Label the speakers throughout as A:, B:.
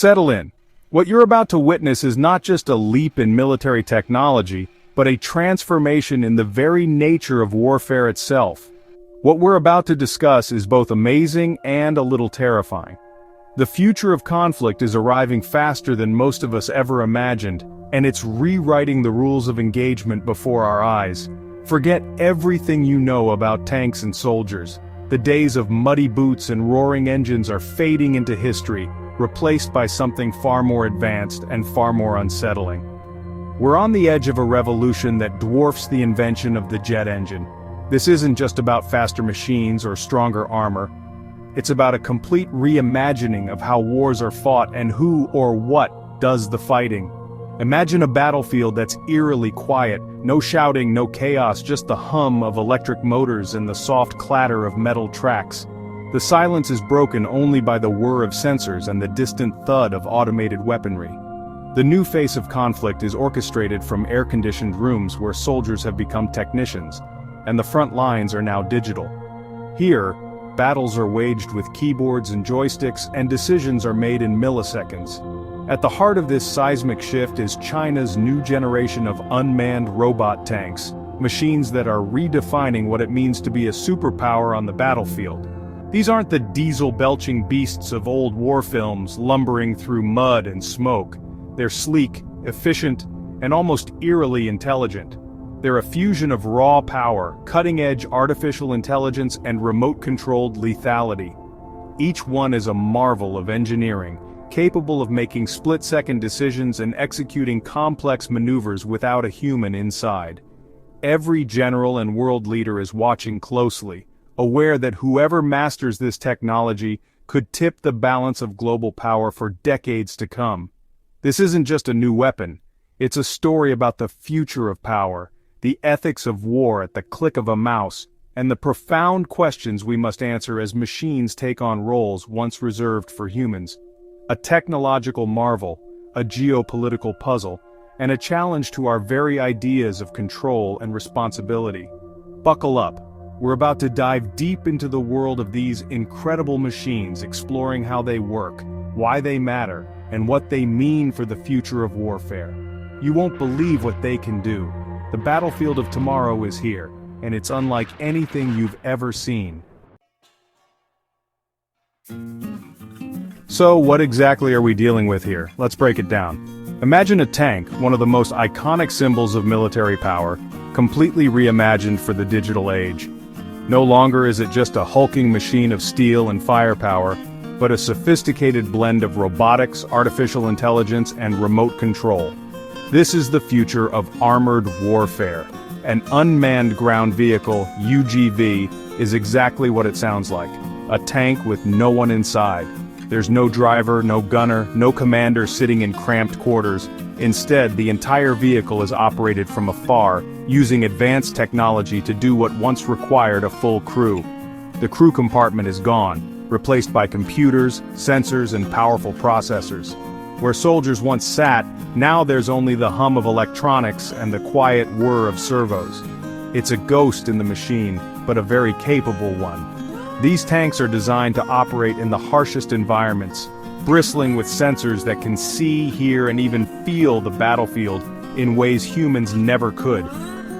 A: Settle in. What you're about to witness is not just a leap in military technology, but a transformation in the very nature of warfare itself. What we're about to discuss is both amazing and a little terrifying. The future of conflict is arriving faster than most of us ever imagined, and it's rewriting the rules of engagement before our eyes. Forget everything you know about tanks and soldiers. The days of muddy boots and roaring engines are fading into history, replaced by something far more advanced and far more unsettling. We're on the edge of a revolution that dwarfs the invention of the jet engine. This isn't just about faster machines or stronger armor. It's about a complete reimagining of how wars are fought and who or what does the fighting. Imagine a battlefield that's eerily quiet, no shouting, no chaos, just the hum of electric motors and the soft clatter of metal tracks. The silence is broken only by the whir of sensors and the distant thud of automated weaponry. The new face of conflict is orchestrated from air-conditioned rooms where soldiers have become technicians, and the front lines are now digital. Here, battles are waged with keyboards and joysticks, and decisions are made in milliseconds. At the heart of this seismic shift is China's new generation of unmanned robot tanks, machines that are redefining what it means to be a superpower on the battlefield. These aren't the diesel-belching beasts of old war films lumbering through mud and smoke. They're sleek, efficient, and almost eerily intelligent. They're a fusion of raw power, cutting-edge artificial intelligence, and remote-controlled lethality. Each one is a marvel of engineering, capable of making split-second decisions and executing complex maneuvers without a human inside. Every general and world leader is watching closely, aware that whoever masters this technology could tip the balance of global power for decades to come. This isn't just a new weapon, it's a story about the future of power, the ethics of war at the click of a mouse, and the profound questions we must answer as machines take on roles once reserved for humans. A technological marvel, a geopolitical puzzle, and a challenge to our very ideas of control and responsibility. Buckle up. We're about to dive deep into the world of these incredible machines, exploring how they work, why they matter, and what they mean for the future of warfare. You won't believe what they can do. The battlefield of tomorrow is here, and it's unlike anything you've ever seen. So, what exactly are we dealing with here? Let's break it down. Imagine a tank, one of the most iconic symbols of military power, completely reimagined for the digital age. No longer is it just a hulking machine of steel and firepower, but a sophisticated blend of robotics, artificial intelligence, and remote control. This is the future of armored warfare. An unmanned ground vehicle, UGV, is exactly what it sounds like. A tank with no one inside. There's no driver, no gunner, no commander sitting in cramped quarters. Instead, the entire vehicle is operated from afar, using advanced technology to do what once required a full crew. The crew compartment is gone, replaced by computers, sensors, and powerful processors. Where soldiers once sat, now there's only the hum of electronics and the quiet whir of servos. It's a ghost in the machine, but a very capable one. These tanks are designed to operate in the harshest environments, bristling with sensors that can see, hear, and even feel the battlefield in ways humans never could.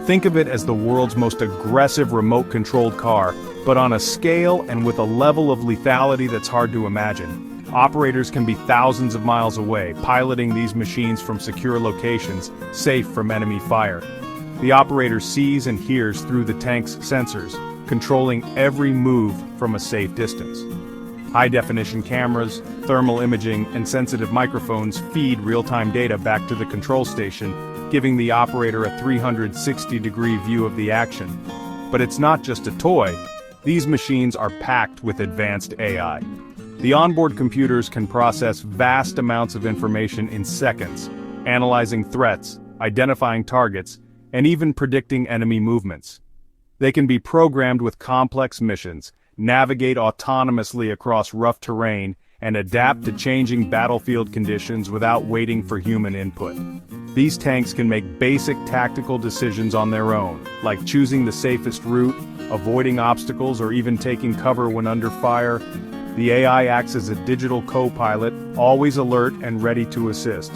A: Think of it as the world's most aggressive remote-controlled car, but on a scale and with a level of lethality that's hard to imagine. Operators can be thousands of miles away, piloting these machines from secure locations, safe from enemy fire. The operator sees and hears through the tank's sensors, controlling every move from a safe distance. High-definition cameras, thermal imaging, and sensitive microphones feed real-time data back to the control station, giving the operator a 360-degree view of the action. But it's not just a toy. These machines are packed with advanced AI. The onboard computers can process vast amounts of information in seconds, analyzing threats, identifying targets, and even predicting enemy movements. They can be programmed with complex missions, navigate autonomously across rough terrain, and adapt to changing battlefield conditions without waiting for human input. These tanks can make basic tactical decisions on their own, like choosing the safest route, avoiding obstacles, or even taking cover when under fire. The AI acts as a digital co-pilot, always alert and ready to assist.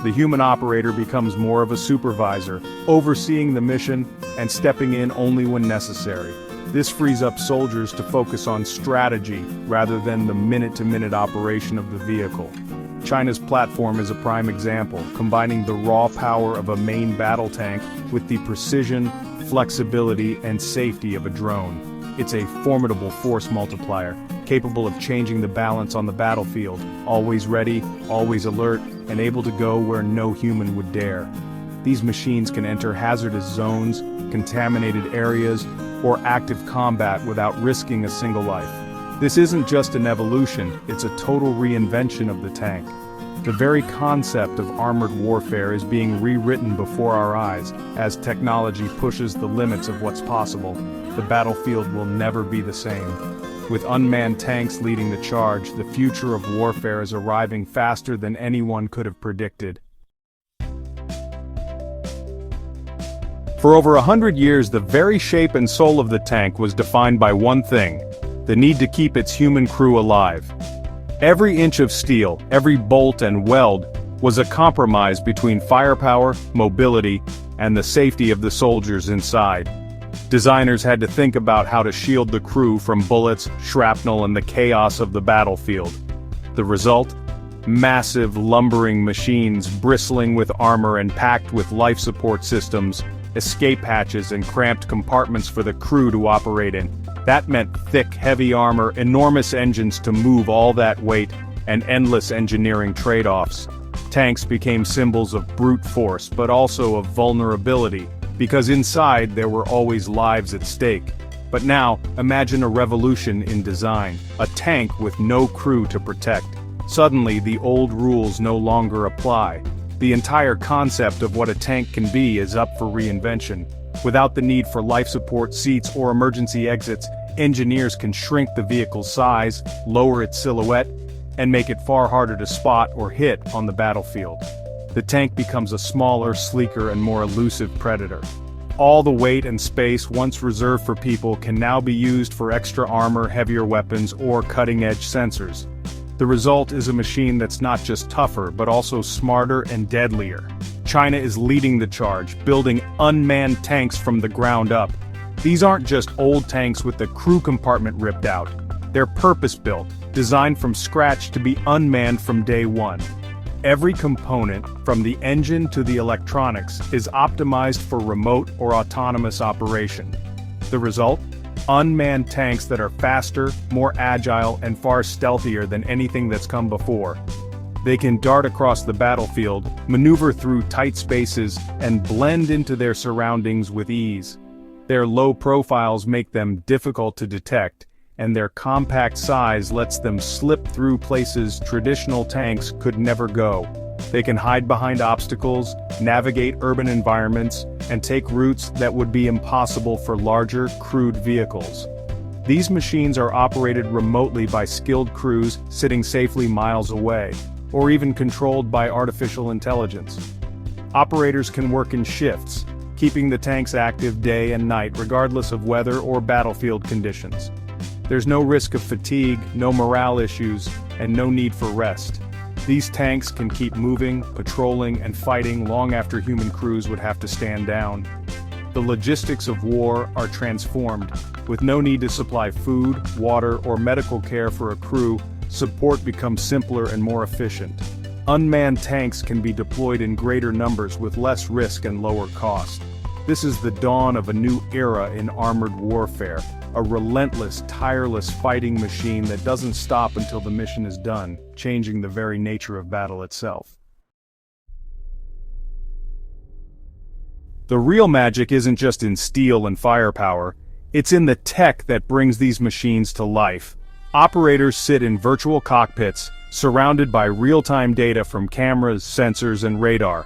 A: The human operator becomes more of a supervisor, overseeing the mission and stepping in only when necessary. This frees up soldiers to focus on strategy rather than the minute-to-minute operation of the vehicle. China's platform is a prime example, combining the raw power of a main battle tank with the precision, flexibility, and safety of a drone. It's a formidable force multiplier, capable of changing the balance on the battlefield, always ready, always alert, and able to go where no human would dare. These machines can enter hazardous zones, contaminated areas, or active combat without risking a single life. This isn't just an evolution, it's a total reinvention of the tank. The very concept of armored warfare is being rewritten before our eyes. As technology pushes the limits of what's possible, the battlefield will never be the same. With unmanned tanks leading the charge, the future of warfare is arriving faster than anyone could have predicted. For over 100 years, the very shape and soul of the tank was defined by one thing: the need to keep its human crew alive. Every inch of steel, every bolt and weld, was a compromise between firepower, mobility, and the safety of the soldiers inside. Designers had to think about how to shield the crew from bullets, shrapnel, and the chaos of the battlefield. The result? Massive, lumbering machines bristling with armor and packed with life support systems, escape hatches and cramped compartments for the crew to operate in. That meant thick, heavy armor, enormous engines to move all that weight, and endless engineering trade-offs. Tanks became symbols of brute force, but also of vulnerability, because inside there were always lives at stake. But now, imagine a revolution in design, a tank with no crew to protect. Suddenly, the old rules no longer apply. The entire concept of what a tank can be is up for reinvention. Without the need for life support seats or emergency exits, engineers can shrink the vehicle's size, lower its silhouette, and make it far harder to spot or hit on the battlefield. The tank becomes a smaller, sleeker, and more elusive predator. All the weight and space once reserved for people can now be used for extra armor, heavier weapons, or cutting-edge sensors. The result is a machine that's not just tougher, but also smarter and deadlier. China is leading the charge, building unmanned tanks from the ground up. These aren't just old tanks with the crew compartment ripped out. They're purpose-built, designed from scratch to be unmanned from day one. Every component, from the engine to the electronics, is optimized for remote or autonomous operation. The result? Unmanned tanks that are faster, more agile, and far stealthier than anything that's come before. They can dart across the battlefield, maneuver through tight spaces, and blend into their surroundings with ease. Their low profiles make them difficult to detect, and their compact size lets them slip through places traditional tanks could never go. They can hide behind obstacles, navigate urban environments, and take routes that would be impossible for larger, crewed vehicles. These machines are operated remotely by skilled crews sitting safely miles away, or even controlled by artificial intelligence. Operators can work in shifts, keeping the tanks active day and night regardless of weather or battlefield conditions. There's no risk of fatigue, no morale issues, and no need for rest. These tanks can keep moving, patrolling, and fighting long after human crews would have to stand down. The logistics of war are transformed. With no need to supply food, water, or medical care for a crew, support becomes simpler and more efficient. Unmanned tanks can be deployed in greater numbers with less risk and lower cost. This is the dawn of a new era in armored warfare, a relentless, tireless fighting machine that doesn't stop until the mission is done, changing the very nature of battle itself. The real magic isn't just in steel and firepower, it's in the tech that brings these machines to life. Operators sit in virtual cockpits, surrounded by real-time data from cameras, sensors, and radar.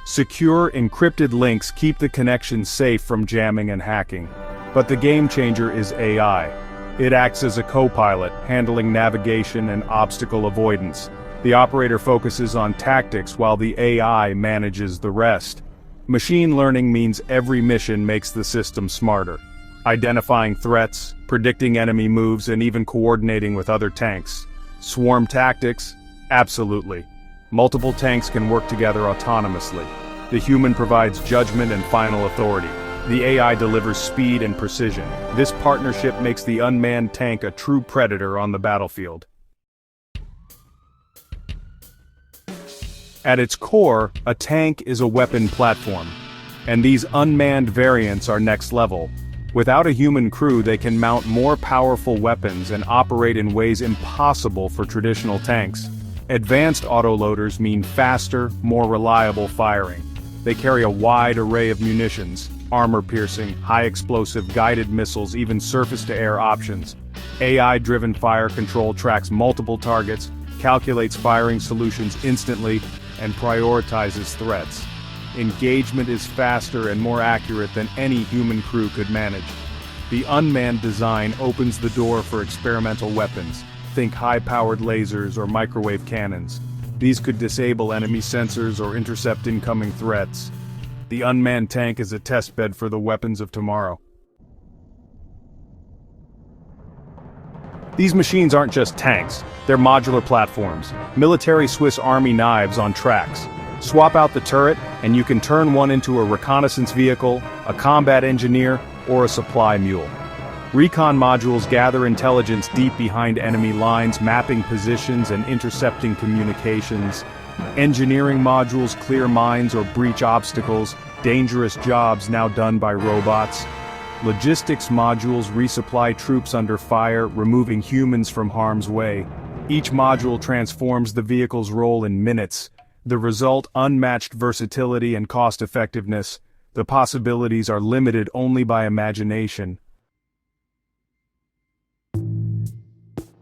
A: Secure, encrypted links keep the connection safe from jamming and hacking. But the game changer is AI. It acts as a co-pilot, handling navigation and obstacle avoidance. The operator focuses on tactics while the AI manages the rest. Machine learning means every mission makes the system smarter. identifying threats, predicting enemy moves, and even coordinating with other tanks. Swarm tactics? Absolutely. Multiple tanks can work together autonomously. The human provides judgment and final authority. The AI delivers speed and precision. This partnership makes the unmanned tank a true predator on the battlefield. At its core, a tank is a weapon platform. And these unmanned variants are next level. Without a human crew, they can mount more powerful weapons and operate in ways impossible for traditional tanks. Advanced autoloaders mean faster, more reliable firing. They carry a wide array of munitions, armor-piercing, high-explosive guided missiles, even surface-to-air options. AI-driven fire control tracks multiple targets, calculates firing solutions instantly, and prioritizes threats. Engagement is faster and more accurate than any human crew could manage. The unmanned design opens the door for experimental weapons. Think high-powered lasers or microwave cannons. These could disable enemy sensors or intercept incoming threats. The unmanned tank is a testbed for the weapons of tomorrow. These machines aren't just tanks, they're modular platforms, military Swiss Army knives on tracks. Swap out the turret, and you can turn one into a reconnaissance vehicle, a combat engineer, or a supply mule. Recon modules gather intelligence deep behind enemy lines, mapping positions and intercepting communications. Engineering modules clear mines or breach obstacles, dangerous jobs now done by robots. Logistics modules resupply troops under fire, removing humans from harm's way. Each module transforms the vehicle's role in minutes. The result, unmatched versatility and cost-effectiveness. The possibilities are limited only by imagination.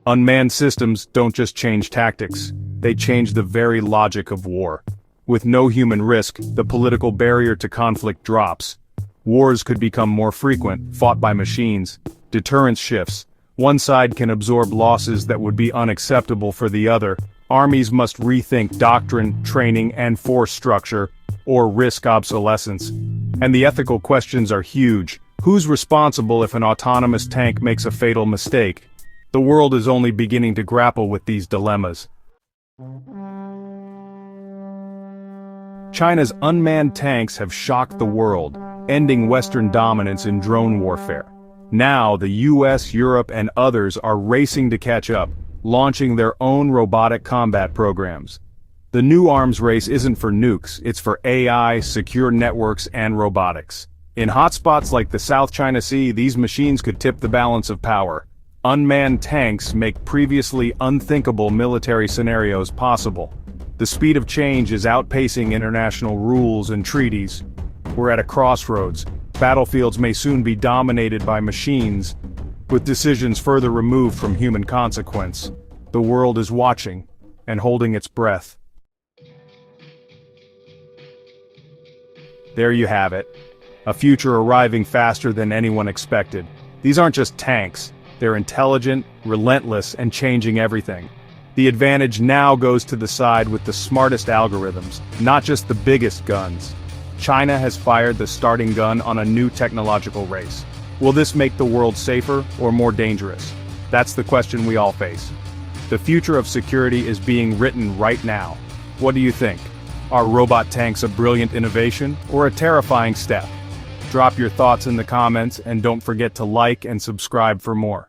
A: Unmanned systems don't just change tactics, they change the very logic of war. With no human risk, the political barrier to conflict drops. Wars could become more frequent, fought by machines. Deterrence shifts. One side can absorb losses that would be unacceptable for the other. Armies must rethink doctrine, training, and force structure, or risk obsolescence. And the ethical questions are huge. Who's responsible if an autonomous tank makes a fatal mistake? The world is only beginning to grapple with these dilemmas. China's unmanned tanks have shocked the world, ending Western dominance in drone warfare. Now, the US, Europe, and others are racing to catch up, launching their own robotic combat programs. The new arms race isn't for nukes, it's for AI, secure networks, and robotics. In hotspots like the South China Sea, these machines could tip the balance of power. Unmanned tanks make previously unthinkable military scenarios possible. The speed of change is outpacing international rules and treaties. We're at a crossroads. Battlefields may soon be dominated by machines, with decisions further removed from human consequence. The world is watching, and holding its breath. There you have it. A future arriving faster than anyone expected. These aren't just tanks. They're intelligent, relentless, and changing everything. The advantage now goes to the side with the smartest algorithms, not just the biggest guns. China has fired the starting gun on a new technological race. Will this make the world safer or more dangerous? That's the question we all face. The future of security is being written right now. What do you think? Are robot tanks a brilliant innovation or a terrifying step? Drop your thoughts in the comments and don't forget to like and subscribe for more.